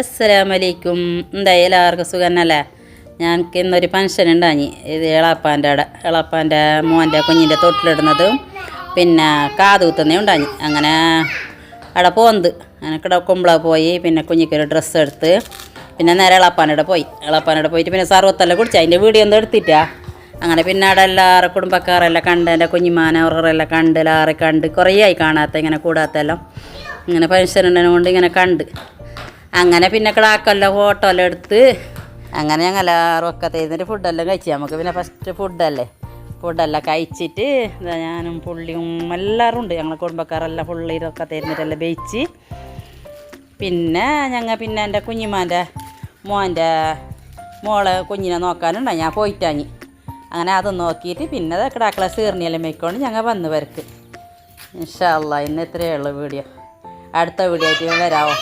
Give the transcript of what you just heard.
അസ്സലാമലൈക്കും. എന്തായി എല്ലാവർക്കും സുഖന്നല്ലേ? ഞങ്ങൾക്ക് ഇന്നൊരു ഫങ്ഷൻ ഉണ്ടാഞ്ഞി. ഇത് എളാപ്പാൻ്റെ മോൻ്റെ കുഞ്ഞിൻ്റെ തൊട്ടിലിടുന്നതും പിന്നെ കാതുകുത്തുന്നേ ഉണ്ടാഞ്ഞി. അങ്ങനെ അവിടെ പോകുന്നത് അങ്ങനെ കുമ്പള പോയി. പിന്നെ കുഞ്ഞിക്കൊരു ഡ്രസ്സ് എടുത്ത് പിന്നെ നേരെ എളാപ്പാൻ്റെ പോയിട്ട് പിന്നെ സർവത്തെല്ലാം കുടിച്ച് അതിൻ്റെ വീഡിയോ ഒന്നും എടുത്തിട്ടാ. അങ്ങനെ പിന്നെ അവിടെ എല്ലാവരും കുടുംബക്കാരെല്ലാം കണ്ട് എൻ്റെ കുഞ്ഞിമാനെ അവരെല്ലാം കണ്ട് എല്ലാവരും കണ്ട് കുറേ ആയി കാണാത്ത ഇങ്ങനെ കൂടാത്തെല്ലാം ഇങ്ങനെ ഫങ്ഷൻ ഉണ്ടതിനെ കൊണ്ട് ഇങ്ങനെ കണ്ട് അങ്ങനെ പിന്നെ കിടാക്കെല്ലാം ഫോട്ടോ എല്ലാം എടുത്ത് അങ്ങനെ ഞങ്ങൾ എല്ലാവരും ഒക്കെ തരുന്നിട്ട് ഫുഡെല്ലാം കഴിച്ചു. നമുക്ക് പിന്നെ ഫസ്റ്റ് ഫുഡെല്ലാം കഴിച്ചിട്ട് ഞാനും പുള്ളിയും എല്ലാവരും ഉണ്ട്. ഞങ്ങളെ കുടുംബക്കാരെല്ലാം ഫുള്ള് ഇതൊക്കെ തരുന്നിട്ടെല്ലാം വെയിച്ച് പിന്നെ പിന്നെ എൻ്റെ കുഞ്ഞിമാൻ്റെ മോളെ കുഞ്ഞിനെ നോക്കാനുണ്ടായി. ഞാൻ പോയിട്ടാഞ്ഞി അങ്ങനെ അത് നോക്കിയിട്ട് പിന്നെ കിടാക്കളെ സീർണിയെല്ലാം മേക്കൊണ്ട് ഞങ്ങൾ വന്ന് വരക്ക്. ഇൻഷാ അല്ലാഹ് ഇന്ന് ഇത്രയേ ഉള്ളൂ വീഡിയോ. അടുത്ത വീഡിയോ ആയിട്ട് വരാമോ?